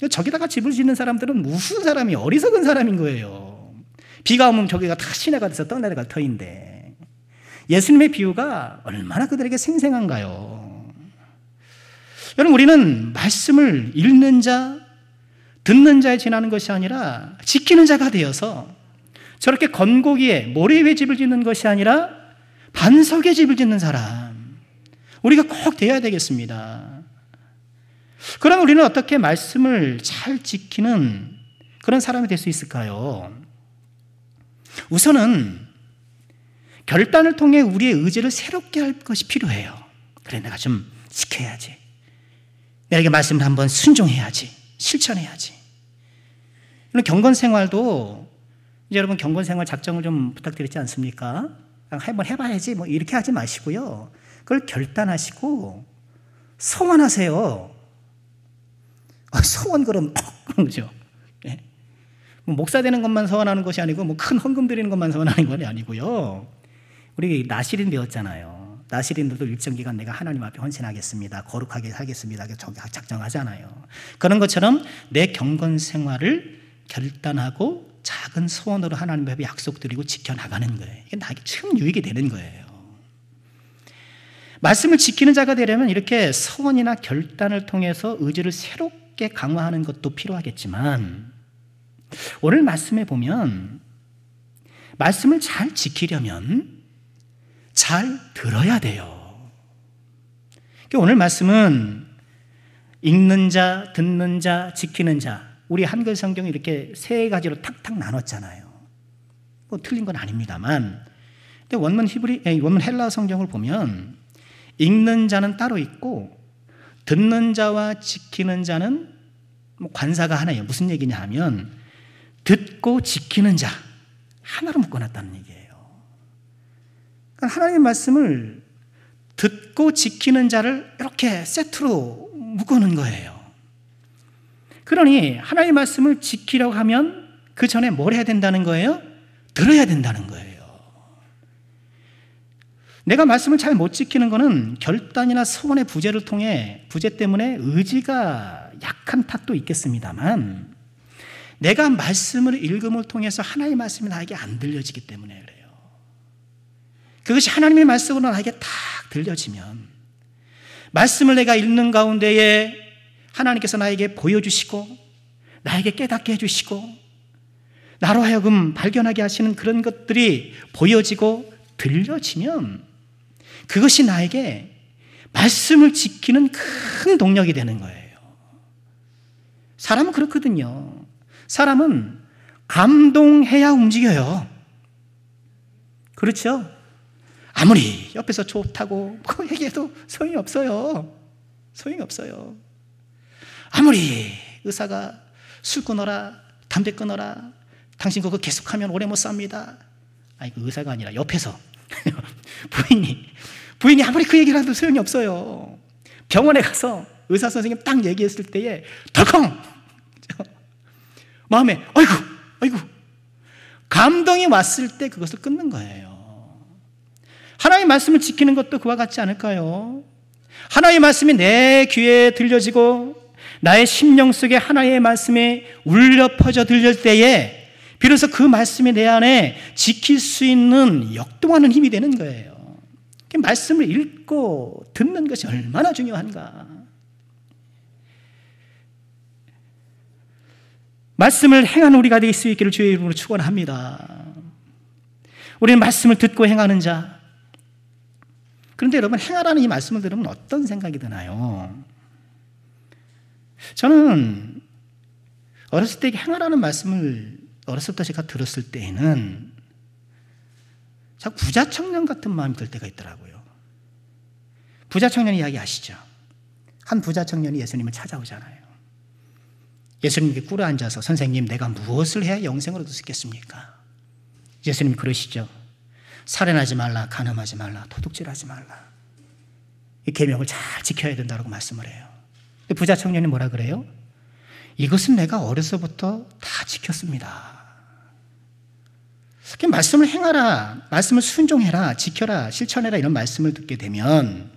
저기다가 집을 짓는 사람들은 무슨 사람이 어리석은 사람인 거예요. 비가 오면 저기가 다 시내가 돼서 떠내려갈 터인데 예수님의 비유가 얼마나 그들에게 생생한가요? 여러분, 우리는 말씀을 읽는 자, 듣는 자에 지나는 것이 아니라 지키는 자가 되어서 저렇게 건고기에 모래 위에 집을 짓는 것이 아니라 반석에 집을 짓는 사람, 우리가 꼭 되어야 되겠습니다. 그럼 우리는 어떻게 말씀을 잘 지키는 그런 사람이 될 수 있을까요? 우선은 결단을 통해 우리의 의지를 새롭게 할 것이 필요해요. 그래, 내가 좀 지켜야지. 내가 말씀을 한번 순종해야지. 실천해야지. 경건 생활도 이제 여러분 경건 생활 작정을 좀 부탁드리지 않습니까? 한번 해봐야지 뭐 이렇게 하지 마시고요. 그걸 결단하시고 소원하세요. 소원 그럼 그죠? 목사 되는 것만 소원하는 것이 아니고 큰 헌금 드리는 것만 소원하는 건 아니고요. 우리 나실인 배웠잖아요. 나실인들도 일정 기간 내가 하나님 앞에 헌신하겠습니다. 거룩하게 하겠습니다. 작정하잖아요. 그런 것처럼 내 경건 생활을 결단하고 작은 소원으로 하나님 앞에 약속드리고 지켜나가는 거예요. 이게 나에게 참 유익이 되는 거예요. 말씀을 지키는 자가 되려면 이렇게 서원이나 결단을 통해서 의지를 새롭게 강화하는 것도 필요하겠지만, 오늘 말씀에 보면 말씀을 잘 지키려면 잘 들어야 돼요. 오늘 말씀은 읽는 자, 듣는 자, 지키는 자, 우리 한글 성경이 이렇게 세 가지로 탁탁 나눴잖아요. 뭐 틀린 건 아닙니다만, 근데 원문 헬라 성경을 보면 읽는 자는 따로 있고 듣는 자와 지키는 자는 뭐 관사가 하나예요. 무슨 얘기냐 하면 듣고 지키는 자 하나로 묶어놨다는 얘기예요. 그러니까 하나님의 말씀을 듣고 지키는 자를 이렇게 세트로 묶어놓은 거예요. 그러니 하나님의 말씀을 지키려고 하면 그 전에 뭘 해야 된다는 거예요? 들어야 된다는 거예요. 내가 말씀을 잘 못 지키는 것은 결단이나 서원의 부재 때문에 의지가 약한 탓도 있겠습니다만, 내가 말씀을 읽음을 통해서 하나님의 말씀이 나에게 안 들려지기 때문에 그래요. 그것이 하나님의 말씀으로 나에게 딱 들려지면, 말씀을 내가 읽는 가운데에 하나님께서 나에게 보여주시고 나에게 깨닫게 해주시고 나로 하여금 발견하게 하시는 그런 것들이 보여지고 들려지면 그것이 나에게 말씀을 지키는 큰 동력이 되는 거예요. 사람은 그렇거든요. 사람은 감동해야 움직여요. 그렇죠? 아무리 옆에서 좋다고 뭐 얘기해도 소용이 없어요. 소용이 없어요. 아무리 의사가 술 끊어라, 담배 끊어라, 당신 그거 계속하면 오래 못 삽니다. 아니, 그 의사가 아니라 옆에서 부인이 아무리 그 얘기를 해도 소용이 없어요. 병원에 가서 의사 선생님 딱 얘기했을 때에 덜컹 마음에 아이고 감동이 왔을 때 그것을 끊는 거예요. 하나님의 말씀을 지키는 것도 그와 같지 않을까요? 하나님의 말씀이 내 귀에 들려지고 나의 심령 속에 하나님의 말씀이 울려 퍼져 들릴 때에 비로소 그 말씀이 내 안에 지킬 수 있는 역동하는 힘이 되는 거예요. 말씀을 읽고 듣는 것이 얼마나 중요한가. 말씀을 행하는 우리가 될 수 있기를 주의 이름으로 축원합니다. 우리는 말씀을 듣고 행하는 자. 그런데 여러분, 행하라는 이 말씀을 들으면 어떤 생각이 드나요? 저는 어렸을 때 행하라는 말씀을 어렸을 때 제가 들었을 때에는 자꾸 부자 청년 같은 마음이 들 때가 있더라고요. 부자 청년 이야기 아시죠? 한 부자 청년이 예수님을 찾아오잖아요. 예수님께 꿇어 앉아서 선생님, 내가 무엇을 해야 영생을 얻을 수 있겠습니까? 예수님이 그러시죠. 살인하지 말라, 간음하지 말라, 도둑질하지 말라. 이 계명을 잘 지켜야 된다고 말씀을 해요. 근데 부자 청년이 뭐라 그래요? 이것은 내가 어려서부터 다 지켰습니다. 말씀을 행하라, 말씀을 순종해라, 지켜라, 실천해라 이런 말씀을 듣게 되면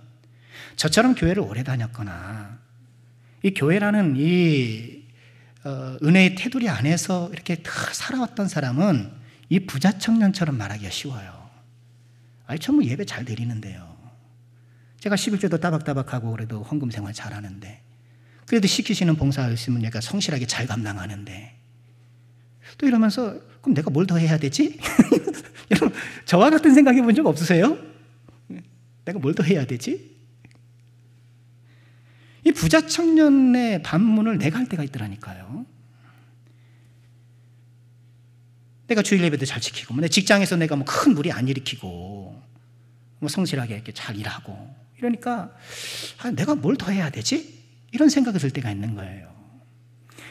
저처럼 교회를 오래 다녔거나 이 교회라는 이 은혜의 테두리 안에서 이렇게 살아왔던 사람은 이 부자 청년처럼 말하기가 쉬워요. 아니, 전 뭐 예배 잘 드리는데요. 제가 11조도 따박따박하고 그래도 헌금 생활 잘하는데, 그래도 시키시는 봉사 있으면 내가 성실하게 잘 감당하는데, 또 이러면서 그럼 내가 뭘 더 해야 되지? 여러분, 저와 같은 생각해 본 적 없으세요? 내가 뭘 더 해야 되지? 이 부자 청년의 반문을 내가 할 때가 있더라니까요. 내가 주일 예배도 잘 지키고, 내 직장에서 내가 뭐 큰 무리 안 일으키고, 뭐 성실하게 이렇게 잘 일하고, 이러니까 내가 뭘 더 해야 되지? 이런 생각이 들 때가 있는 거예요.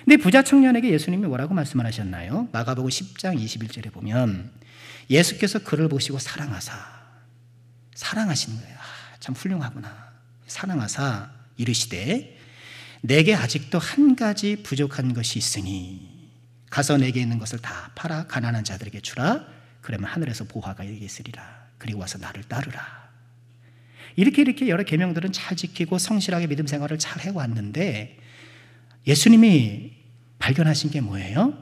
근데 부자 청년에게 예수님이 뭐라고 말씀을 하셨나요? 마가복음 10장 21절에 보면 예수께서 그를 보시고 사랑하시는 거예요. 참 훌륭하구나. 사랑하사 이르시되 내게 아직도 한 가지 부족한 것이 있으니 가서 내게 있는 것을 다 팔아 가난한 자들에게 주라. 그러면 하늘에서 보화가 있으리라. 그리고 와서 나를 따르라. 이렇게 여러 계명들은 잘 지키고 성실하게 믿음 생활을 잘 해왔는데 예수님이 발견하신 게 뭐예요?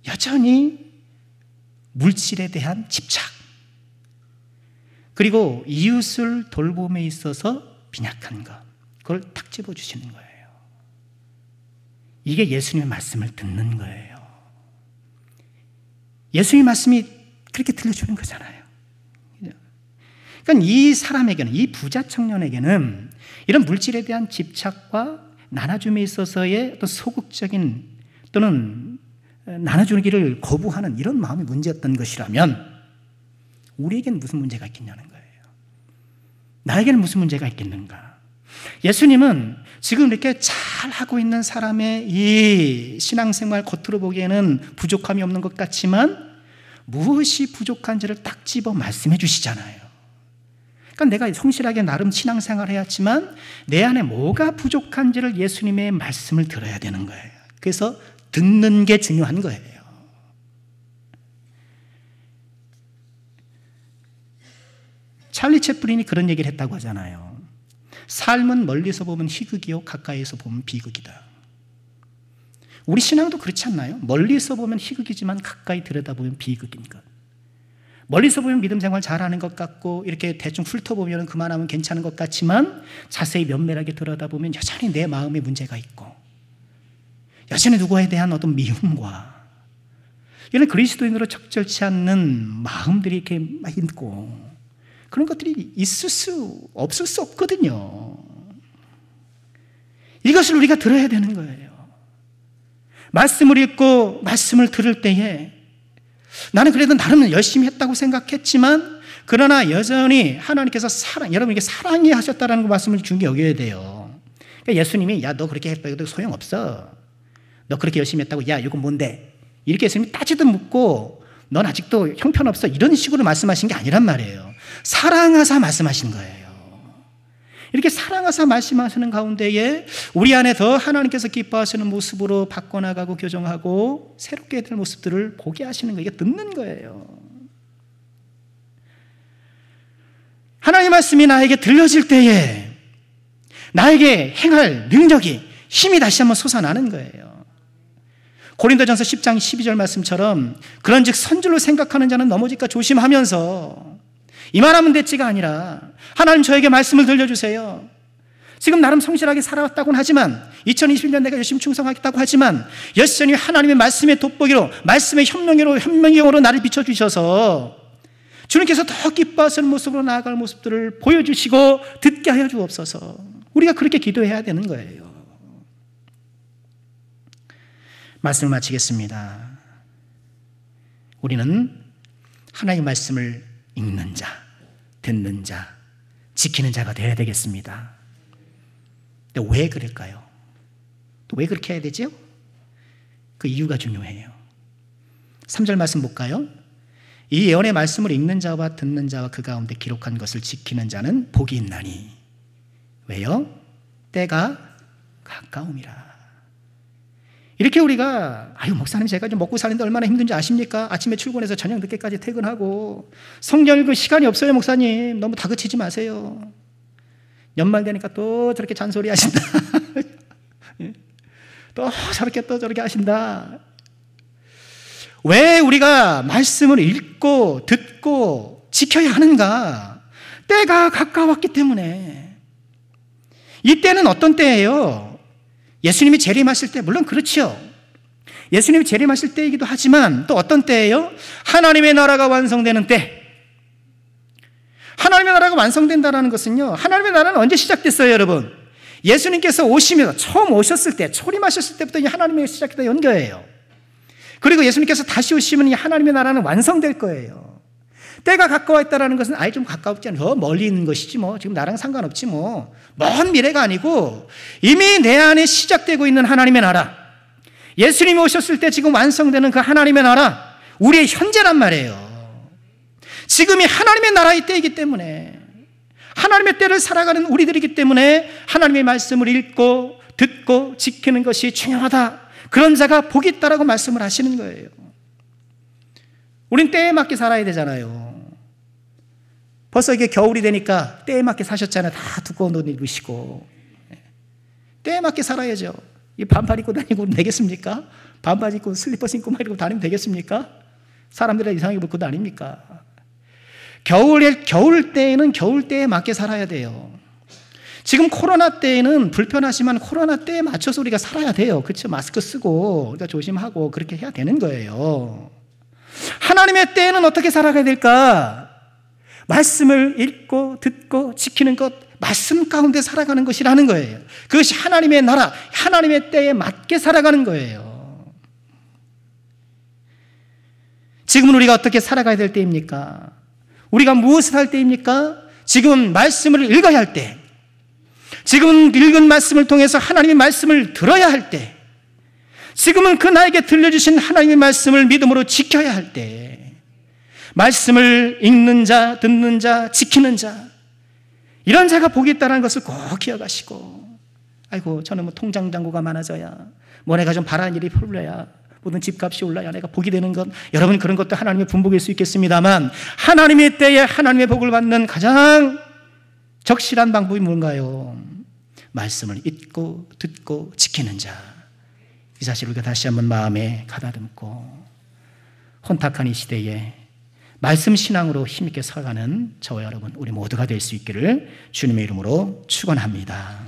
여전히 물질에 대한 집착, 그리고 이웃을 돌봄에 있어서 빈약한 것, 그걸 탁 집어주시는 거예요. 이게 예수님의 말씀을 듣는 거예요. 예수님의 말씀이 그렇게 들려주는 거잖아요. 그러니까 이 사람에게는, 이 부자 청년에게는 이런 물질에 대한 집착과 나눠줌에 있어서의 어떤 소극적인 또는 나눠주기를 거부하는 이런 마음이 문제였던 것이라면 우리에게는 무슨 문제가 있겠냐는 거예요. 나에게는 무슨 문제가 있겠는가? 예수님은 지금 이렇게 잘하고 있는 사람의 이 신앙생활 겉으로 보기에는 부족함이 없는 것 같지만 무엇이 부족한지를 딱 집어 말씀해 주시잖아요. 그러니까 내가 성실하게 나름 신앙생활을 해야지만 내 안에 뭐가 부족한지를 예수님의 말씀을 들어야 되는 거예요. 그래서 듣는 게 중요한 거예요. 찰리 채플린이 그런 얘기를 했다고 하잖아요. 삶은 멀리서 보면 희극이요, 가까이서 보면 비극이다. 우리 신앙도 그렇지 않나요? 멀리서 보면 희극이지만 가까이 들여다보면 비극인 것. 멀리서 보면 믿음 생활 잘하는 것 같고 이렇게 대충 훑어보면 그만하면 괜찮은 것 같지만 자세히 면밀하게 들여다보면 여전히 내 마음에 문제가 있고 여전히 누구에 대한 어떤 미움과 이런 그리스도인으로 적절치 않는 마음들이 이렇게 막 있고 그런 것들이 있을 수 없을 수 없거든요. 이것을 우리가 들어야 되는 거예요. 말씀을 읽고 말씀을 들을 때에 나는 그래도 나름 열심히 했다고 생각했지만 그러나 여전히 하나님께서 여러분에게 사랑이 하셨다라는 그 말씀을 중요히 여겨야 돼요. 그러니까 예수님이 야, 너 그렇게 해도 소용없어. 너 그렇게 열심히 했다고 야, 이건 뭔데? 이렇게 예수님이 따지듯 묻고 넌 아직도 형편없어. 이런 식으로 말씀하신 게 아니란 말이에요. 사랑하사 말씀하신 거예요. 이렇게 사랑하사 말씀하시는 가운데에 우리 안에 더 하나님께서 기뻐하시는 모습으로 바꿔나가고 교정하고 새롭게 될 모습들을 보게 하시는 거예요. 이게 듣는 거예요. 하나님의 말씀이 나에게 들려질 때에 나에게 행할 능력이 힘이 다시 한번 솟아나는 거예요. 고린도전서 10장 12절 말씀처럼 그런즉 선줄로 생각하는 자는 넘어질까 조심하면서 이 말하면 됐지가 아니라 하나님 저에게 말씀을 들려주세요. 지금 나름 성실하게 살아왔다고는 하지만 2021년 내가 열심히 충성하겠다고 하지만 여전히 하나님의 말씀의 돋보기로 말씀의 현명으로 나를 비춰주셔서 주님께서 더 기뻐하시는 모습으로 나아갈 모습들을 보여주시고 듣게 하여 주옵소서. 우리가 그렇게 기도해야 되는 거예요. 말씀을 마치겠습니다. 우리는 하나님의 말씀을 읽는 자, 듣는 자, 지키는 자가 되어야 되겠습니다. 근데 왜 그럴까요? 또 왜 그렇게 해야 되죠? 그 이유가 중요해요. 3절 말씀 볼까요? 이 예언의 말씀을 읽는 자와 듣는 자와 그 가운데 기록한 것을 지키는 자는 복이 있나니. 왜요? 때가 가까움이라. 이렇게 우리가 목사님 제가 좀 먹고 사는데 얼마나 힘든지 아십니까? 아침에 출근해서 저녁 늦게까지 퇴근하고 성경 읽을 시간이 없어요. 목사님 너무 다그치지 마세요. 연말 되니까 또 저렇게 잔소리 하신다. 또 저렇게 하신다. 왜 우리가 말씀을 읽고 듣고 지켜야 하는가? 때가 가까웠기 때문에. 이 때는 어떤 때예요? 예수님이 재림하실 때, 물론 그렇죠. 예수님이 재림하실 때이기도 하지만 또 어떤 때예요? 하나님의 나라가 완성되는 때. 하나님의 나라가 완성된다는 것은요, 하나님의 나라는 언제 시작됐어요, 여러분? 예수님께서 오시면서 처음 오셨을 때, 초림하셨을 때부터 하나님의 시작됐다 연거예요. 그리고 예수님께서 다시 오시면 이 하나님의 나라는 완성될 거예요. 때가 가까워있다는 것은 아예 좀 가까웠지 않아요. 멀리 있는 것이지 뭐. 지금 나랑 상관없지 뭐. 먼 미래가 아니고 이미 내 안에 시작되고 있는 하나님의 나라. 예수님이 오셨을 때 지금 완성되는 그 하나님의 나라. 우리의 현재란 말이에요. 지금이 하나님의 나라의 때이기 때문에 하나님의 때를 살아가는 우리들이기 때문에 하나님의 말씀을 읽고 듣고 지키는 것이 중요하다. 그런 자가 복이 있다라고 말씀을 하시는 거예요. 우린 때에 맞게 살아야 되잖아요. 벌써 이게 겨울이 되니까 때에 맞게 사셨잖아요. 다 두꺼운 옷 입으시고. 때에 맞게 살아야죠. 이 반팔 입고 다니고 되겠습니까? 반바지 입고 슬리퍼 신고 막 이러고 다니면 되겠습니까? 사람들이 이상하게 볼 것도 아닙니까? 겨울 때에는 겨울 때에 맞게 살아야 돼요. 지금 코로나 때에는 불편하지만 코로나 때에 맞춰서 우리가 살아야 돼요. 그렇죠? 마스크 쓰고 우리가 조심하고 그렇게 해야 되는 거예요. 하나님의 때에는 어떻게 살아가야 될까? 말씀을 읽고 듣고 지키는 것, 말씀 가운데 살아가는 것이라는 거예요. 그것이 하나님의 나라, 하나님의 때에 맞게 살아가는 거예요. 지금은 우리가 어떻게 살아가야 될 때입니까? 우리가 무엇을 할 때입니까? 지금은 말씀을 읽어야 할 때, 지금은 읽은 말씀을 통해서 하나님의 말씀을 들어야 할 때, 지금은 그 나에게 들려주신 하나님의 말씀을 믿음으로 지켜야 할 때, 말씀을 읽는 자, 듣는 자, 지키는 자, 이런 자가 복이 있다는 것을 꼭 기억하시고, 아이고 저는 뭐 통장 잔고가 많아져야, 뭐 내가 좀 바라는 일이 풀려야, 모든 집값이 올라야 내가 복이 되는 것, 여러분 그런 것도 하나님의 분복일 수 있겠습니다만, 하나님의 때에 하나님의 복을 받는 가장 적실한 방법이 뭔가요? 말씀을 읽고 듣고 지키는 자. 이 사실을 우리가 다시 한번 마음에 가다듬고, 혼탁한 이 시대에 말씀 신앙으로 힘있게 살아가는 저와 여러분 우리 모두가 될 수 있기를 주님의 이름으로 축원합니다.